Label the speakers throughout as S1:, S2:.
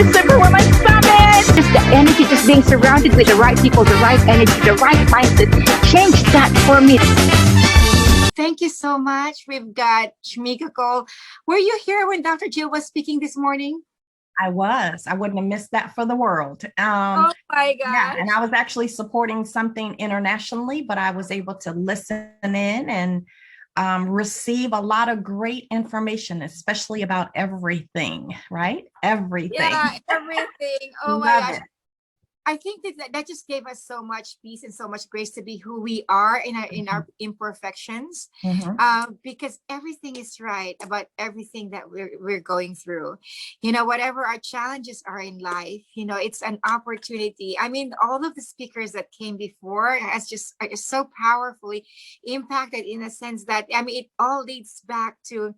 S1: Superwoman Summit. Just the energy, just being surrounded with the right people, the right energy, the right mindset. Change that for me.
S2: Thank you so much. We've got Shmiko Cole. Were you here when Dr. Jill was speaking this morning?
S3: I was. I wouldn't have missed that for the world.
S2: Oh my
S3: Yeah,
S2: gosh.
S3: and I was actually supporting something internationally, but I was able to listen in and receive a lot of great information, especially about everything, right? Everything.
S2: Yeah, everything. Oh my
S3: Love
S2: gosh.
S3: it.
S2: I think that just gave us so much peace and so much grace to be who we are in our imperfections,
S3: Mhm.
S2: because everything is right about everything that we're going through. Whatever our challenges are in life, it's an opportunity. I mean, all of the speakers that came before are just so powerfully impacted in a sense that, I mean, it all leads back to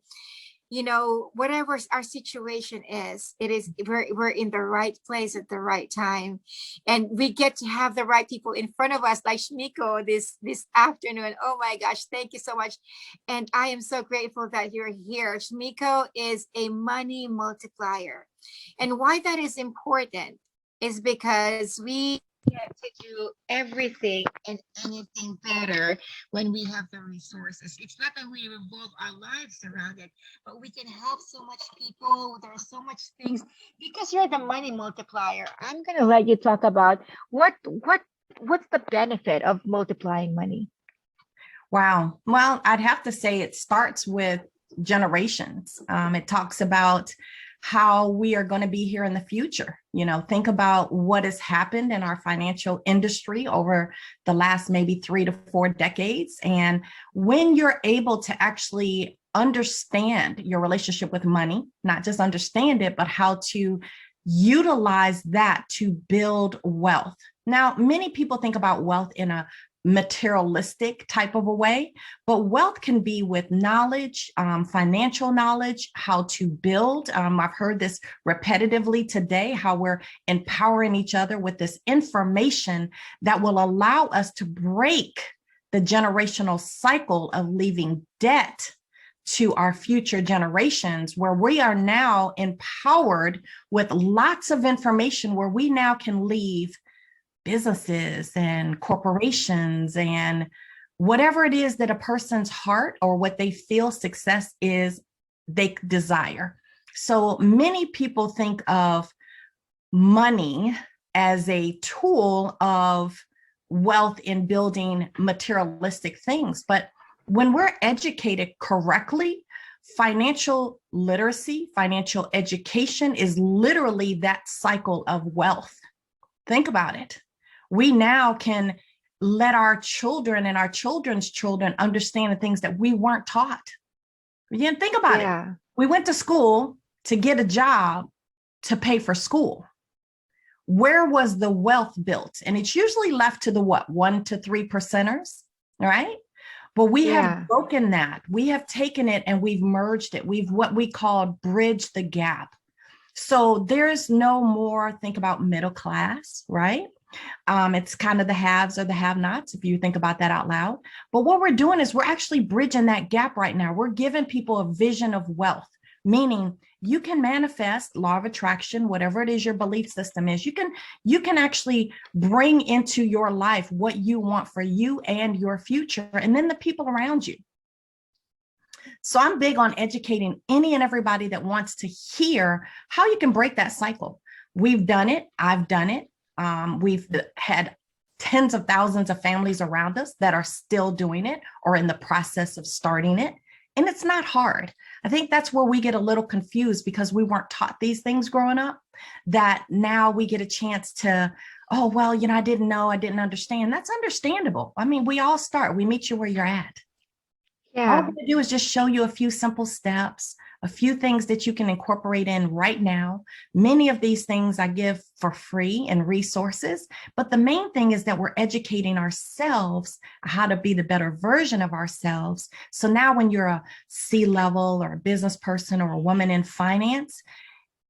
S2: whatever our situation is, we're in the right place at the right time, and we get to have the right people in front of us, like Shmiko this afternoon. Oh my gosh, thank you so much. And I am so grateful that you're here. Shmiko is a money multiplier, and why that is important is because we get to do everything and anything better when we have the resources. It's not that we revolve our lives around it, but we can help so much people. There are so much things because you're the money multiplier.
S1: I'm gonna let you talk about what's the benefit of multiplying money.
S3: Wow. Well, I'd have to say it starts with generations. It talks about how we are going to be here in the future. Think about what has happened in our financial industry over the last maybe 3 to 4 decades. And when you're able to actually understand your relationship with money, not just understand it, but how to utilize that to build wealth. Now, many people think about wealth in a materialistic type of a way, but wealth can be with knowledge, financial knowledge, how to build. I've heard this repetitively today, how we're empowering each other with this information that will allow us to break the generational cycle of leaving debt to our future generations, where we are now empowered with lots of information where we now can leave businesses and corporations and whatever it is that a person's heart or what they feel success is, they desire. So many people think of money as a tool of wealth in building materialistic things. But when we're educated correctly, financial literacy, financial education is literally that cycle of wealth. Think about it. We now can let our children and our children's children understand the things that we weren't taught. Again, think about it. We went to school to get a job to pay for school. Where was the wealth built? And it's usually left to the 1 to 3 percenters, right? But we have broken that. We have taken it and we've merged it. We've what we call bridge the gap. So there's no more think about middle class, right? It's kind of the haves or the have-nots, if you think about that out loud. But what we're doing is we're actually bridging that gap right now. We're giving people a vision of wealth, meaning you can manifest law of attraction, whatever it is your belief system is. You can actually bring into your life what you want for you and your future, and then the people around you. So I'm big on educating any and everybody that wants to hear how you can break that cycle. We've done it. I've done it. We've had tens of thousands of families around us that are still doing it or in the process of starting it. And it's not hard. I think that's where we get a little confused because we weren't taught these things growing up, that now we get a chance to, oh, well, I didn't know, I didn't understand. That's understandable. I mean, we all start, we meet you where you're at. All I'm going to do is just show you a few simple steps, a few things that you can incorporate in right now. Many of these things I give for free and resources, but the main thing is that we're educating ourselves how to be the better version of ourselves. So now when you're a C-level or a business person or a woman in finance,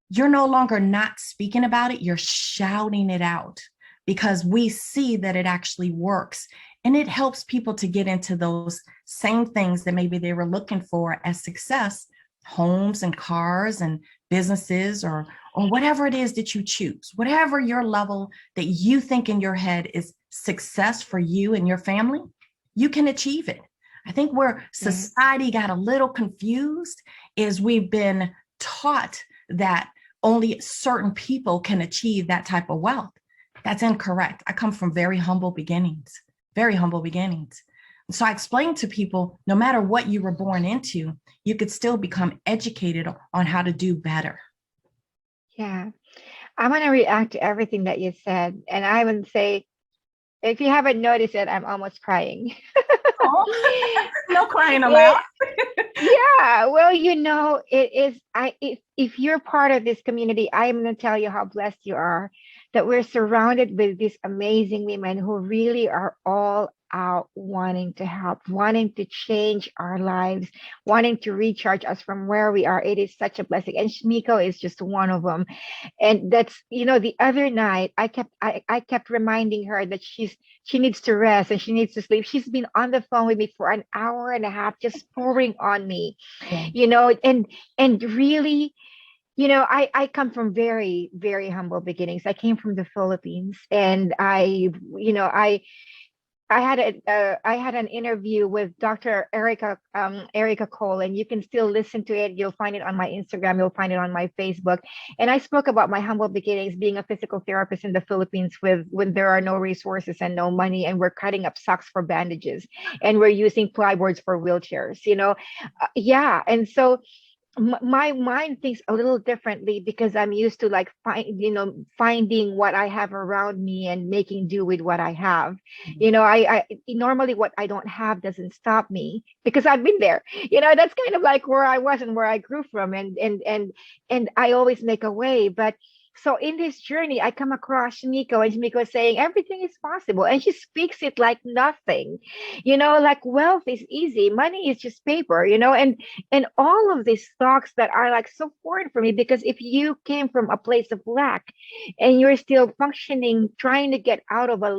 S3: you're no longer not speaking about it, you're shouting it out because we see that it actually works. And it helps people to get into those same things that maybe they were looking for as success homes and cars and businesses, or whatever it is that you choose, whatever your level that you think in your head is success for you and your family, you can achieve it. I think where society got a little confused is we've been taught that only certain people can achieve that type of wealth. That's incorrect. I come from very humble beginnings, very humble beginnings. So I explain to people, no matter what you were born into, you could still become educated on how to do better.
S1: Yeah. I'm going to react to everything that you said. And I would say, if you haven't noticed it, I'm almost crying.
S3: Oh, no crying allowed.
S1: Yeah. Well, it is. If you're part of this community, I'm going to tell you how blessed you are that we're surrounded with these amazing women who really are all out wanting to help, wanting to change our lives, wanting to recharge us from where we are. It is such a blessing. And Shmiko is just one of them. And that's, the other night I kept reminding her that she needs to rest and she needs to sleep. She's been on the phone with me for an hour and a half, just pouring on me, and really, I come from very, very humble beginnings. I came from the Philippines, and I had an interview with Dr. Erica Cole, and you can still listen to it. You'll find it on my Instagram. You'll find it on my Facebook. And I spoke about my humble beginnings being a physical therapist in the Philippines when there are no resources and no money, and we're cutting up socks for bandages, and we're using plyboards for wheelchairs. Yeah. And so my mind thinks a little differently because I'm used to finding what I have around me and making do with what I have. I normally what I don't have doesn't stop me because I've been there. That's kind of like where I was and where I grew from, and I always make a way. But so in this journey, I come across Shmiko, and Shmiko is saying everything is possible, and she speaks it like nothing. Like wealth is easy, money is just paper. And all of these thoughts that are like so foreign for me, because if you came from a place of lack and you're still functioning, trying to get out of a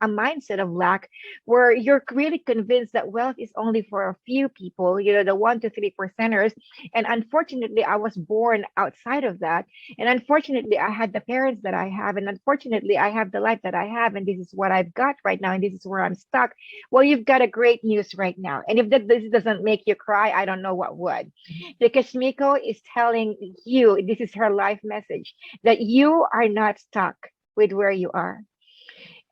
S1: mindset of lack, where you're really convinced that wealth is only for a few people, the 1 to 3%ers. And unfortunately, I was born outside of that. And unfortunately, I had the parents that I have, and unfortunately, I have the life that I have, and this is what I've got right now, and this is where I'm stuck. Well, you've got a great news right now, and if this doesn't make you cry, I don't know what would, because Shmiko is telling you, this is her life message, that you are not stuck with where you are.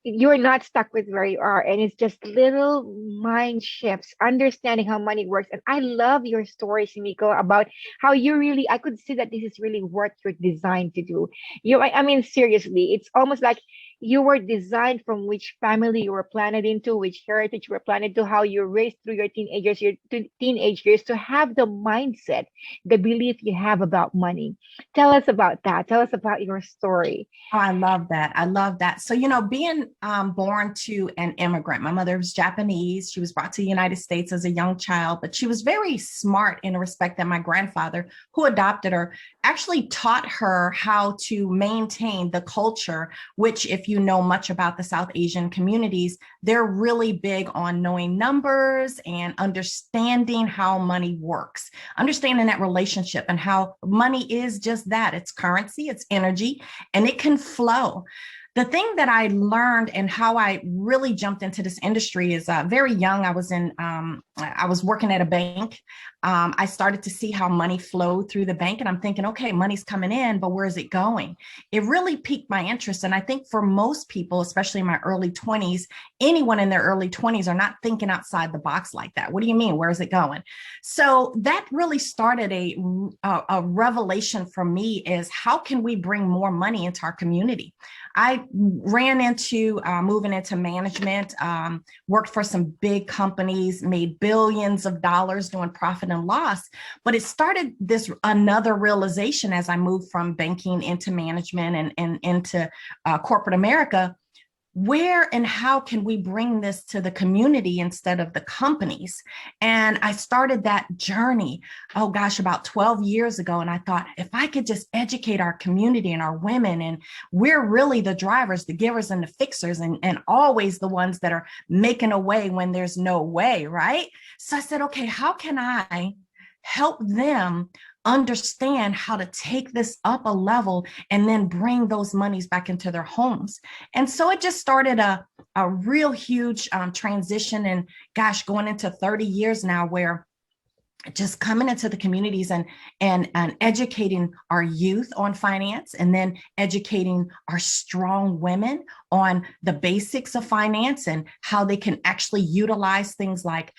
S1: You're not stuck with where you are, and it's just little mind shifts, understanding how money works. And I love your story, Shmiko, about how I could see that this is really what you're designed to do. I mean, seriously, it's almost like you were designed from which family you were planted into, which heritage you were planted to, how you raised through your teenage years to have the mindset, the belief you have about money. Tell us about that. Tell us about your story.
S3: Oh, I love that. I love that. So, being born to an immigrant, my mother was Japanese. She was brought to the United States as a young child, but she was very smart in the respect that my grandfather, who adopted her, actually taught her how to maintain the culture, which, if you know much about the South Asian communities, they're really big on knowing numbers and understanding how money works, understanding that relationship and how money is just that. It's currency, it's energy, and it can flow. The thing that I learned and how I really jumped into this industry is very young. I was working at a bank. I started to see how money flowed through the bank, and I'm thinking, okay, money's coming in, but where is it going? It really piqued my interest. And I think for most people, especially in my early 20s, anyone in their early 20s are not thinking outside the box like that. What do you mean? Where is it going? So that really started a revelation for me, is how can we bring more money into our community? I ran into moving into management, worked for some big companies, made billions of dollars doing profit and loss. But it started another realization as I moved from banking into management and into corporate America. Where and how can we bring this to the community instead of the companies? And I started that journey, oh gosh, about 12 years ago. And I thought, if I could just educate our community and our women, and we're really the drivers, the givers and the fixers, and always the ones that are making a way when there's no way, right? So I said, okay, how can I help them understand how to take this up a level and then bring those monies back into their homes. And so it just started a real huge transition. And gosh, going into 30 years now, where just coming into the communities and educating our youth on finance, and then educating our strong women on the basics of finance and how they can actually utilize things like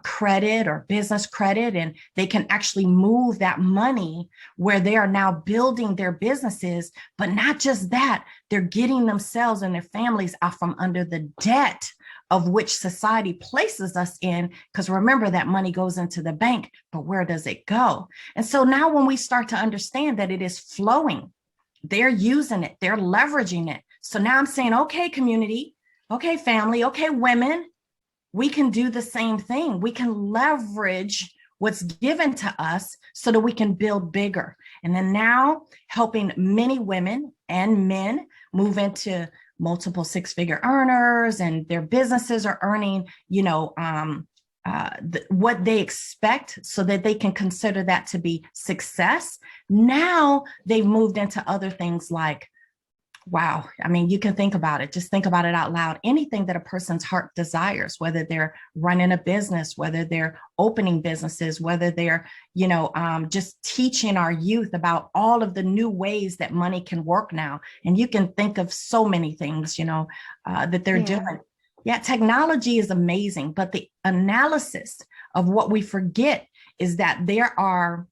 S3: credit or business credit, and they can actually move that money where they are now building their businesses. But not just that, they're getting themselves and their families out from under the debt of which society places us in. Because remember, that money goes into the bank, but where does it go? And so now when we start to understand that it is flowing, they're using it, they're leveraging it. So now I'm saying, okay, community, okay, family, okay, women, we can do the same thing. We can leverage what's given to us so that we can build bigger. And then now helping many women and men move into multiple six-figure earners, and their businesses are earning, what they expect, so that they can consider that to be success. Now they've moved into other things like, wow, I mean, you can think about it, just think about it out loud. Anything that a person's heart desires, whether they're running a business, whether they're opening businesses, whether they're, just teaching our youth about all of the new ways that money can work now. And you can think of so many things, that they're doing. Yeah, technology is amazing, but the analysis of what we forget is that there are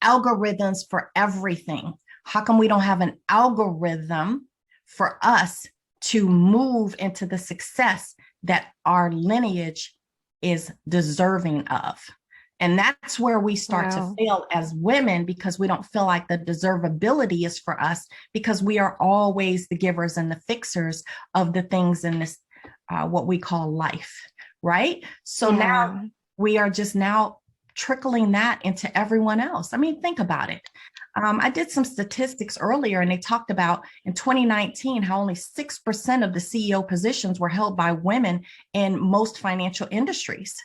S3: algorithms for everything. How come we don't have an algorithm for us to move into the success that our lineage is deserving of? And that's where we start to fail as women, because we don't feel like the deservability is for us, because we are always the givers and the fixers of the things in this, what we call life, right? So now we are just now trickling that into everyone else. I mean, think about it. I did some statistics earlier, and they talked about in 2019 how only 6% of the CEO positions were held by women in most financial industries.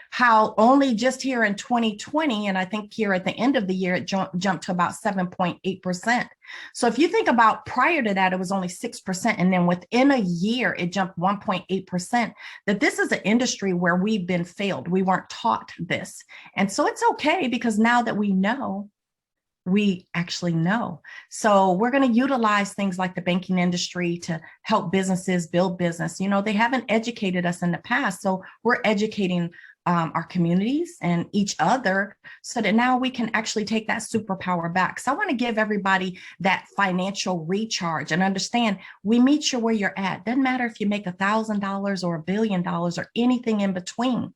S3: How only just here in 2020, and I think here at the end of the year, it jumped to about 7.8%. So if you think about prior to that, it was only 6%. And then within a year, it jumped 1.8%. That this is an industry where we've been failed. We weren't taught this. And so it's okay, because now that we know, we actually know. So we're going to utilize things like the banking industry to help businesses build business. They haven't educated us in the past. So we're educating our communities and each other, so that now we can actually take that superpower back. So I want to give everybody that financial recharge and understand, we meet you where you're at. Doesn't matter if you make $1,000 or $1 billion or anything in between.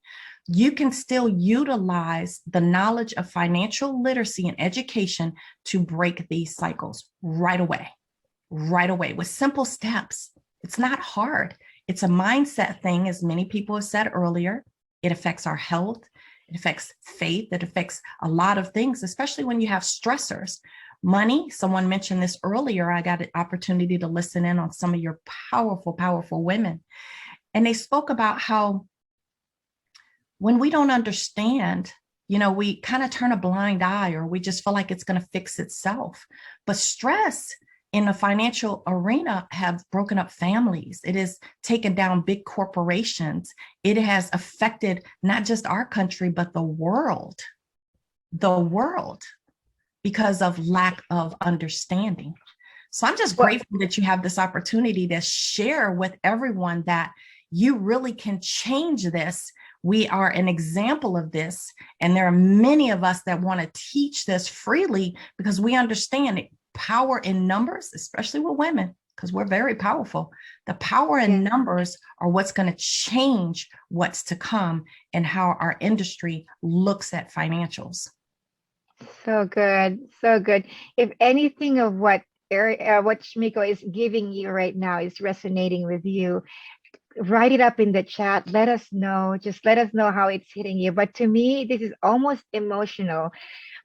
S3: You can still utilize the knowledge of financial literacy and education to break these cycles right away with simple steps. It's not hard. It's a mindset thing, as many people have said earlier. It affects our health. It affects faith. It affects a lot of things, especially when you have stressors. Money, someone mentioned this earlier. I got an opportunity to listen in on some of your powerful, powerful women. And they spoke about how when we don't understand, we kind of turn a blind eye, or we just feel like it's going to fix itself. But stress in the financial arena have broken up families. It has taken down big corporations. It has affected not just our country, but the world, because of lack of understanding. So I'm just grateful that you have this opportunity to share with everyone that you really can change this. We are an example of this. And there are many of us that want to teach this freely, because we understand it. Power in numbers, especially with women, because we're very powerful. The power in numbers are what's going to change what's to come and how our industry looks at financials.
S1: So good. So good. If anything of what Shmiko is giving you right now is resonating with you, write it up in the chat. Let us know. Just let us know how it's hitting you. But to me, this is almost emotional.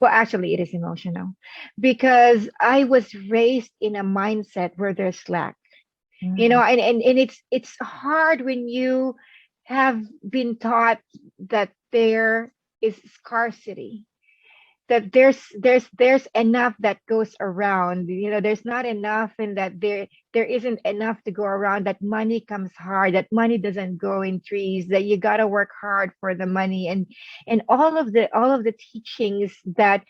S1: Well, actually, it is emotional, because I was raised in a mindset where there's lack. And it's hard when you have been taught that there is scarcity. That there's enough that goes around. There's not enough, and that there isn't enough to go around. That money comes hard. That money doesn't grow in trees. That you got to work hard for the money, and all of the teachings that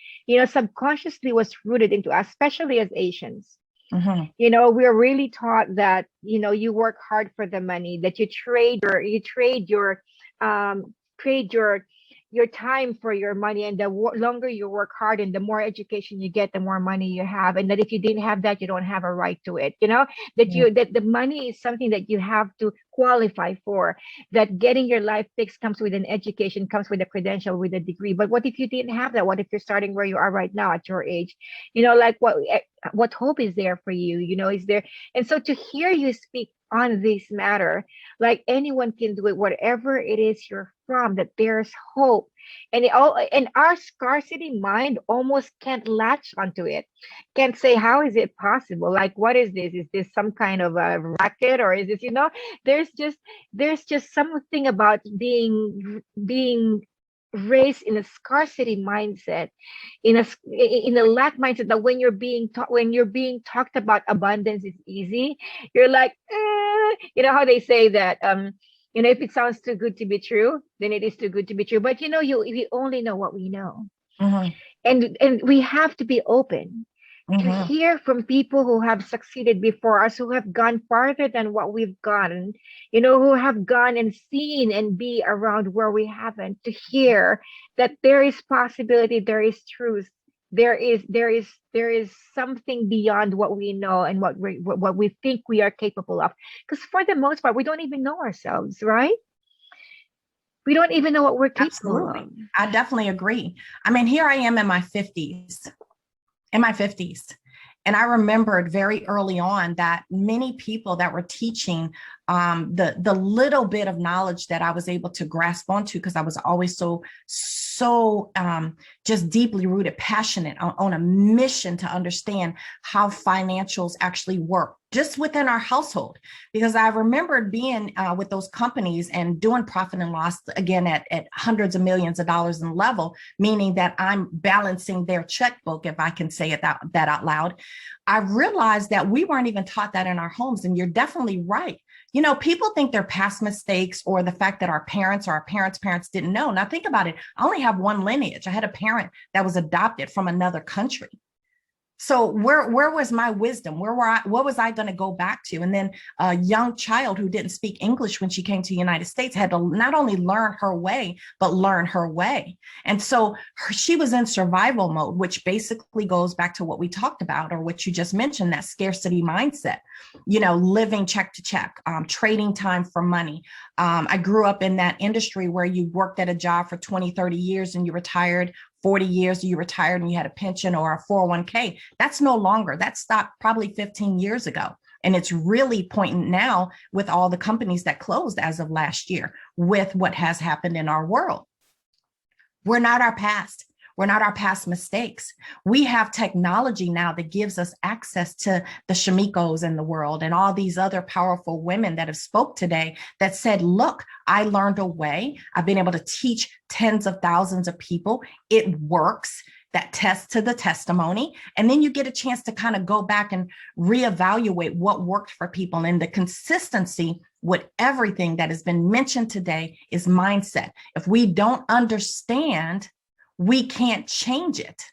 S1: subconsciously was rooted into us, especially as Asians.
S3: Mhm.
S1: We're really taught that you work hard for the money, that trade your time for your money, and the longer you work hard and the more education you get, the more money you have, and that if you didn't have that, you don't have a right to it.
S3: Yeah.
S1: That the money is something that you have to qualify for, that getting your life fixed comes with an education, comes with a credential, with a degree. But what if you didn't have that? What if you're starting where you are right now at your age? Like what hope is there for you? Is there? And so to hear you speak on this matter, like anyone can do it, whatever it is you're from, that there's hope. And our scarcity mind almost can't latch onto it, can't say, how is it possible? Like, what is this? Is this some kind of a racket, or is this, there's just something about being raised in a scarcity mindset, in a lack mindset, that when you're being talked about abundance is easy, you're like, how they say that, if it sounds too good to be true, then it is too good to be true. But we only know what we know.
S3: Mhm.
S1: And we have to be open to
S3: Mhm.
S1: hear from people who have succeeded before us, who have gone farther than what we've gone, who have gone and seen and be around where we haven't, to hear that there is possibility, there is truth, there is something beyond what we know and what we think we are capable of. Because for the most part, we don't even know ourselves, right? We don't even know what we're capable of.
S3: Absolutely. I definitely agree. I mean, here I am in my 50s, in my 50s. And I remembered very early on that many people that were teaching the little bit of knowledge that I was able to grasp onto, because I was always so just deeply rooted, passionate on a mission to understand how financials actually work just within our household. Because I remembered being with those companies and doing profit and loss, again, at hundreds of millions of dollars in level, meaning that I'm balancing their checkbook, if I can say it that out loud. I realized that we weren't even taught that in our homes. And you're definitely right. People think their past mistakes or the fact that our parents or our parents' parents didn't know. Now think about it. I only have one lineage. I had a parent that was adopted from another country. So where was my wisdom? What was I going to go back to? And then a young child who didn't speak English when she came to the United States had to not only learn her way, but learn her way. And so she was in survival mode, which basically goes back to what we talked about, or what you just mentioned, that scarcity mindset, living check to check, trading time for money. I grew up in that industry where you worked at a job for 20, 30 years and you retired. 40 years, you retired and you had a pension or a 401k. That's no longer. That stopped probably 15 years ago. And it's really poignant now with all the companies that closed as of last year, with what has happened in our world. We're not our past. We're not our past mistakes. We have technology now that gives us access to the Shmikos in the world and all these other powerful women that have spoke today that said, look, I learned a way. I've been able to teach tens of thousands of people. It works. That test to the testimony. And then you get a chance to kind of go back and reevaluate what worked for people. And the consistency with everything that has been mentioned today is mindset. If we don't understand, we can't change it.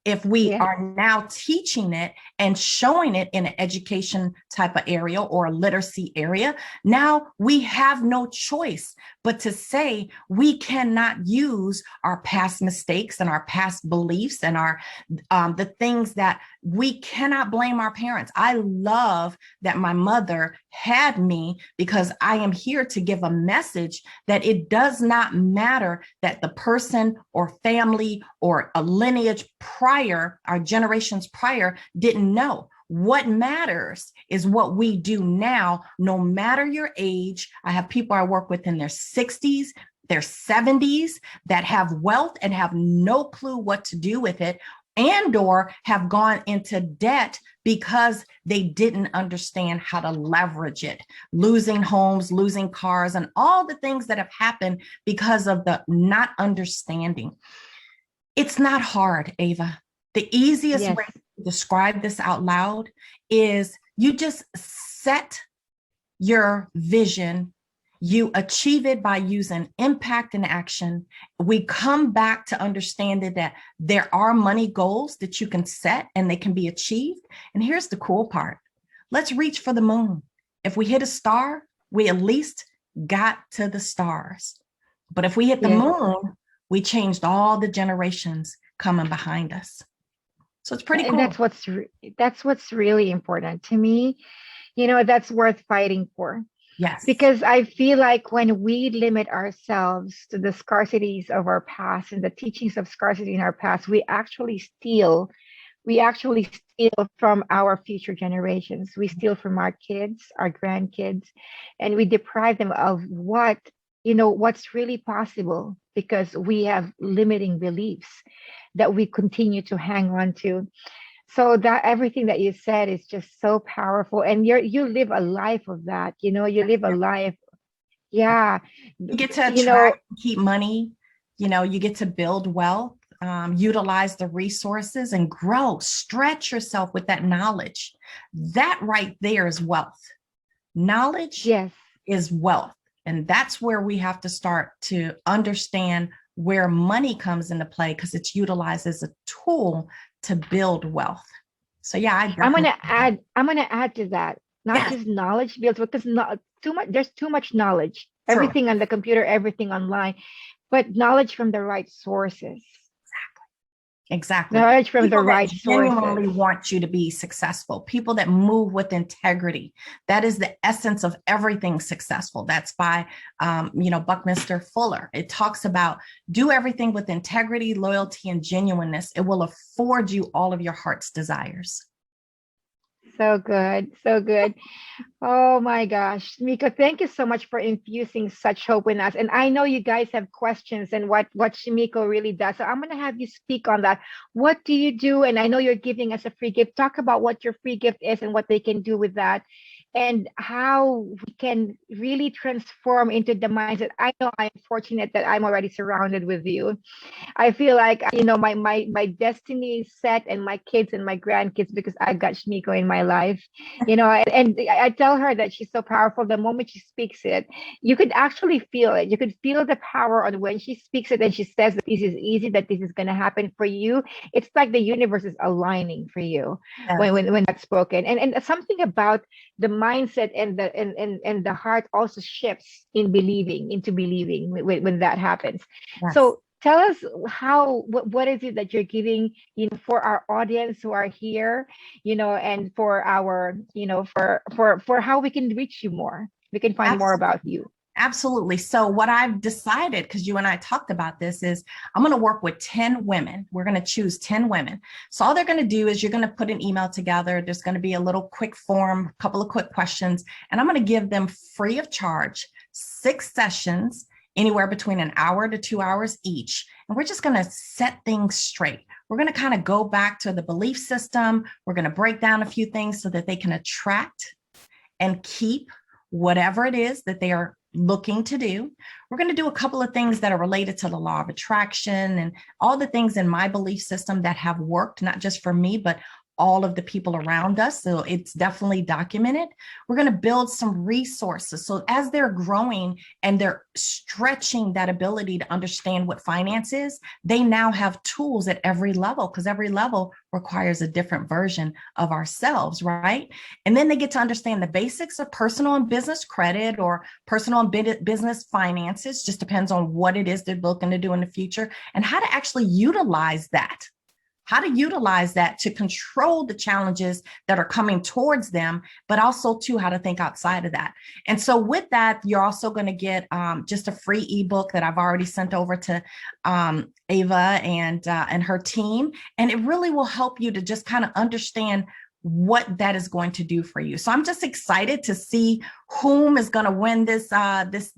S3: If we are now teaching it and showing it in an education type of area or a literacy area, now we have no choice but to say we cannot use our past mistakes and our past beliefs and our the things that we cannot blame our parents. I love that my mother had me, because I am here to give a message that it does not matter that the person or family or a lineage prior, our generations prior, didn't know. What matters is what we do now, no matter your age. I have people I work with in their 60s, their 70s, that have wealth and have no clue what to do with it, and or have gone into debt because they didn't understand how to leverage it, losing homes, losing cars, and all the things that have happened because of the not understanding. It's not hard, Ava. The easiest
S1: Yes.
S3: way to describe this out loud is you just set your vision. You achieve it by using impact and action. We come back to understanding that there are money goals that you can set and they can be achieved. And here's the cool part. Let's reach for the moon. If we hit a star, we at least got to the stars. But if we hit the
S1: Yes.
S3: moon, we changed all the generations coming behind us. So it's pretty
S1: And
S3: cool.
S1: that's what's really important to me. That's worth fighting for.
S3: Yes.
S1: Because I feel like when we limit ourselves to the scarcities of our past and the teachings of scarcity in our past, we actually steal from our future generations. We steal from our kids, our grandkids, and we deprive them of what's really possible because we have limiting beliefs that we continue to hang on to. So that everything that you said is just so powerful, and you live a life of that. You live a life. Yeah.
S3: You get to
S1: you know
S3: attract, keep money, you get to build wealth, utilize the resources and grow, stretch yourself with that knowledge. That right there is wealth. Knowledge
S1: yes.
S3: is wealth. And that's where we have to start to understand where money comes into play, because it's utilized as a tool to build wealth. So yeah, I
S1: I'm
S3: definitely.
S1: gonna add to that. Not
S3: Yes,
S1: just knowledge builds, because not too much. There's too much knowledge.
S3: true.
S1: Everything on the computer, everything online, but knowledge from the right sources.
S3: Exactly.
S1: Knowledge from the
S3: People that
S1: right
S3: genuinely
S1: sources.
S3: want you to be successful, people that move with integrity. That is the essence of everything successful. That's by, Buckminster Fuller. It talks about do everything with integrity, loyalty, and genuineness. It will afford you all of your heart's desires.
S1: So good, so good. Oh my gosh, Miko, thank you so much for infusing such hope in us. And I know you guys have questions and what Shmiko really does. So I'm gonna have you speak on that. What do you do? And I know you're giving us a free gift. Talk about what your free gift is and what they can do with that, and how we can really transform into the mindset. I know I'm fortunate that I'm already surrounded with you. I feel like my destiny is set, and my kids and my grandkids, because I got Shmiko in my life. And I tell her that she's so powerful. The moment she speaks it, you could actually feel it. You could feel the power on when she speaks it and she says that this is easy, that this is going to happen for you. It's like the universe is aligning for you when
S3: Yes,
S1: when that's spoken. And something about the mindset and the heart also shifts into believing when that happens.
S3: yes.
S1: So tell us what is it that you're giving, for our audience who are here, and for our, for how we can reach you more, we can find more about
S3: Absolutely.
S1: you.
S3: Absolutely. So what I've decided, because you and I talked about this, is I'm going to work with 10 women. We're going to choose 10 women. So all they're going to do is you're going to put an email together. There's going to be a little quick form, a couple of quick questions, and I'm going to give them free of charge 6 sessions, anywhere between an hour to 2 hours each. And we're just going to set things straight. We're going to kind of go back to the belief system. We're going to break down a few things so that they can attract and keep whatever it is that they are looking to do. We're going to do a couple of things that are related to the law of attraction and all the things in my belief system that have worked, not just for me, but all of the people around us. So it's definitely documented. We're going to build some resources. So as they're growing and they're stretching that ability to understand what finance is, they now have tools at every level, because every level requires a different version of ourselves, right? And then they get to understand the basics of personal and business credit, or personal and business finances, just depends on what it is they're looking to do in the future, and how to actually utilize that. How to utilize that to control the challenges that are coming towards them, but also to how to think outside of that. And so with that, you're also going to get just a free ebook that I've already sent over to Ava and her team. And it really will help you to just kind of understand what that is going to do for you. So I'm just excited to see whom is going to win the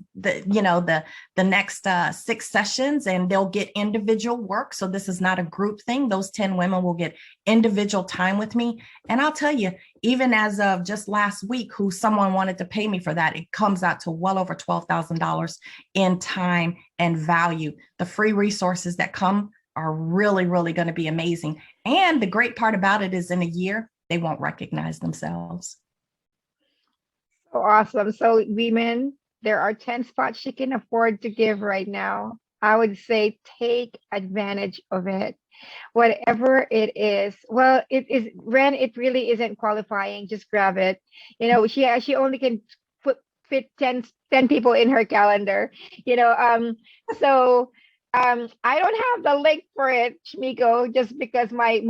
S3: next 6 sessions, and they'll get individual work. So this is not a group thing. Those 10 women will get individual time with me. And I'll tell you, even as of just last week, someone wanted to pay me for that, it comes out to well over $12,000 in time and value. The free resources that come are really, really going to be amazing. And the great part about it is in a year, they won't recognize themselves.
S1: So awesome. So women, there are 10 spots you can afford to give right now. I would say take advantage of it. Whatever it is. Well, it is Ren, it really isn't qualifying. Just grab it. She only can fit 10 people in her calendar. So I don't have the link for it, Shmiko, just because my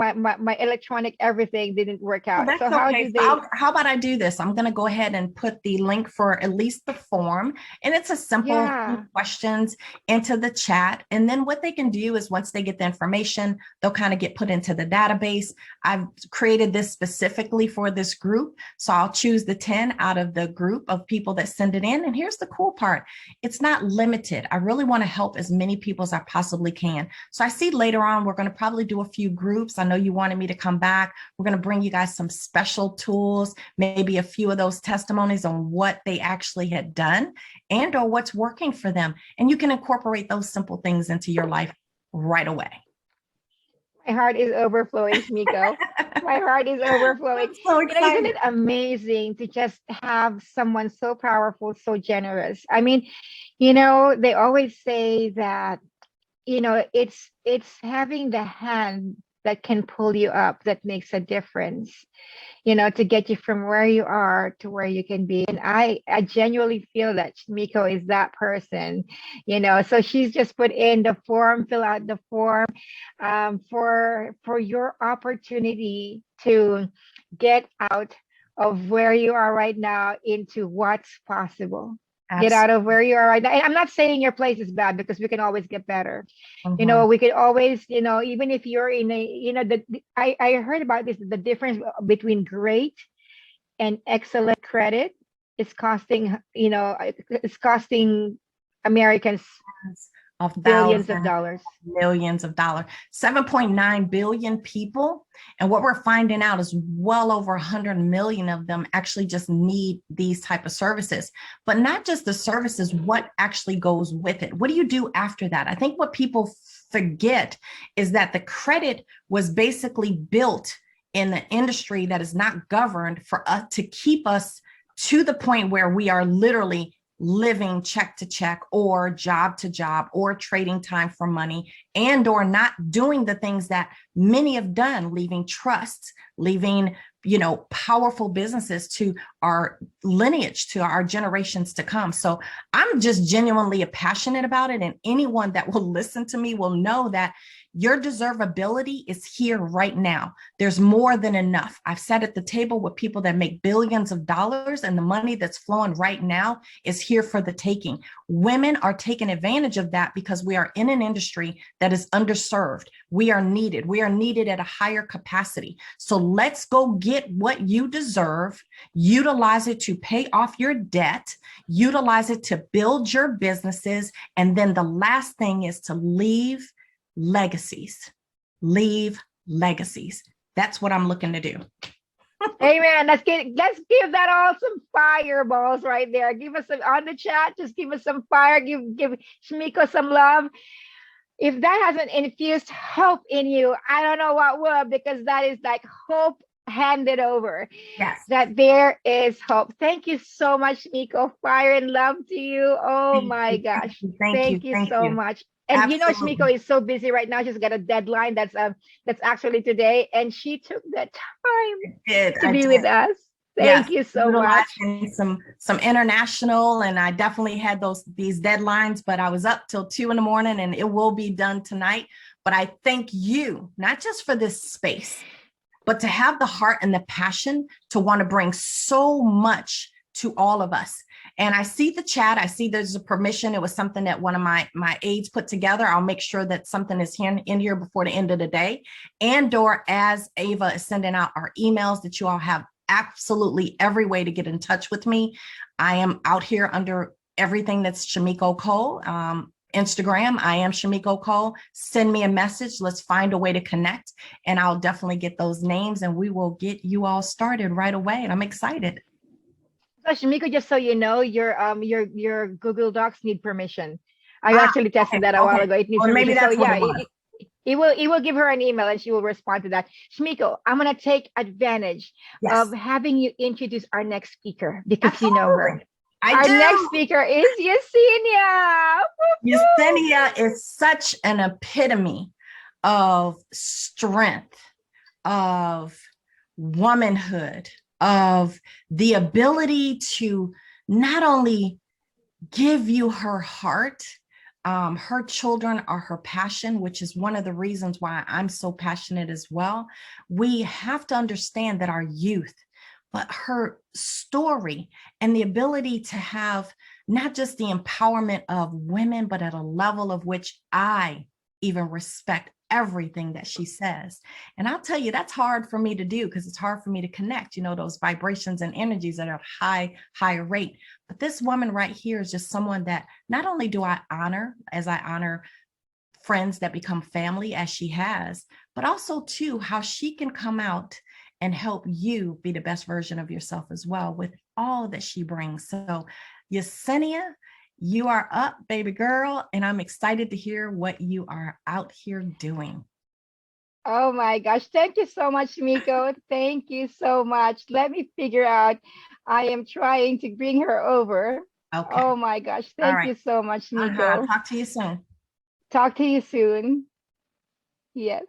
S1: electronic everything didn't work out.
S3: That's
S1: so how
S3: okay.
S1: do they?
S3: How about I do this? I'm going to go ahead and put the link for at least the form, and it's a simple questions into the chat. And then what they can do is once they get the information, they'll kind of get put into the database. I've created this specifically for this group. So I'll choose the 10 out of the group of people that send it in. And here's the cool part. It's not limited. I really want to help as many people as I possibly can. So I see later on, we're going to probably do a few groups. I know you wanted me to come back. We're going to bring you guys some special tools, maybe a few of those testimonies on what they actually had done and or what's working for them. And you can incorporate those simple things into your life right away.
S1: My heart is overflowing, Shmiko. My heart is overflowing.
S3: I'm so excited.
S1: Isn't it amazing to just have someone so powerful, so generous? I mean, they always say that it's having the hand that can pull you up that makes a difference, to get you from where you are to where you can be. And I genuinely feel that Shmiko is that person, so she's just put in the form, fill out the form for your opportunity to get out of where you are right now into what's possible. Absolutely. Get out of where you are right now. And I'm not saying your place is bad, because we can always get better. We could always, even if you're in a, I heard about this, the difference between great and excellent credit is costing, it's costing Americans
S3: of
S1: billions of dollars,
S3: millions of dollars, 7.9 billion people. And what we're finding out is well over 100 million of them actually just need these type of services, but not just the services, what actually goes with it. What do you do after that? I think what people forget is that the credit was basically built in the industry that is not governed for us to keep us to the point where we are literally living check to check or job to job or trading time for money and or not doing the things that many have done, leaving trusts, leaving, powerful businesses to our lineage, to our generations to come. So I'm just genuinely passionate about it. And anyone that will listen to me will know that your deservability is here right now. There's more than enough. I've sat at the table with people that make billions of dollars, and the money that's flowing right now is here for the taking. Women are taking advantage of that because we are in an industry that is underserved. We are needed. We are needed at a higher capacity. So let's go get what you deserve, utilize it to pay off your debt, utilize it to build your businesses. And then the last thing is to leave legacies. Leave legacies. That's what I'm looking to do.
S1: Hey man, let's give that all some fireballs right there. Give us some on the chat. Just give us some fire. Give Shmiko some love. If that hasn't infused hope in you, I don't know what will, because that is like hope handed over.
S3: Yes.
S1: That there is hope. Thank you so much, Shmiko. Fire and love to you. Oh my gosh. Thank you so much. And
S3: Absolutely.
S1: Shmiko is so busy right now. She's got a deadline that's actually today, and she took the time to be with us. Thank you so much.
S3: Some international, and I definitely had these deadlines, but I was up till 2 a.m. and it will be done tonight. But I thank you, not just for this space, but to have the heart and the passion to want to bring so much to all of us. And I see the chat. I see there's a permission. It was something that one of my aides put together. I'll make sure that something is in here before the end of the day. And/or as Ava is sending out our emails, that you all have absolutely every way to get in touch with me. I am out here under everything that's Shmiko Cole. Instagram, I am Shmiko Cole. Send me a message. Let's find a way to connect, and I'll definitely get those names, and we will get you all started right away. And I'm excited.
S1: So Shmiko, just so you know, your Google Docs need permission. I actually tested that a while ago. It needs
S3: Or maybe
S1: permission.
S3: that's
S1: So yeah, it will give her an email and she will respond to that. Shmiko, I'm gonna take advantage of having you introduce our next speaker, because you know her. Our next speaker is Yesenia.
S3: Yesenia is such an epitome of strength, of womanhood, of the ability to not only give you her heart. Her children are her passion, which is one of the reasons why I'm so passionate as well. We have to understand that our youth, but her story and the ability to have not just the empowerment of women, but at a level of which I even respect everything that she says. And I'll tell you, that's hard for me to do, because it's hard for me to connect, those vibrations and energies that are high rate. But this woman right here is just someone that not only do I honor, as I honor friends that become family as she has, but also too, how she can come out and help you be the best version of yourself as well with all that she brings. So Yesenia, you are up, baby girl, and I'm excited to hear what you are out here doing.
S1: Oh my gosh. Thank you so much, Shmiko. Thank you so much. Let me figure out. I am trying to bring her over.
S3: Okay.
S1: Oh my gosh. Thank you so much, Shmiko.
S3: Talk to you soon.
S1: Talk to you soon. Yes.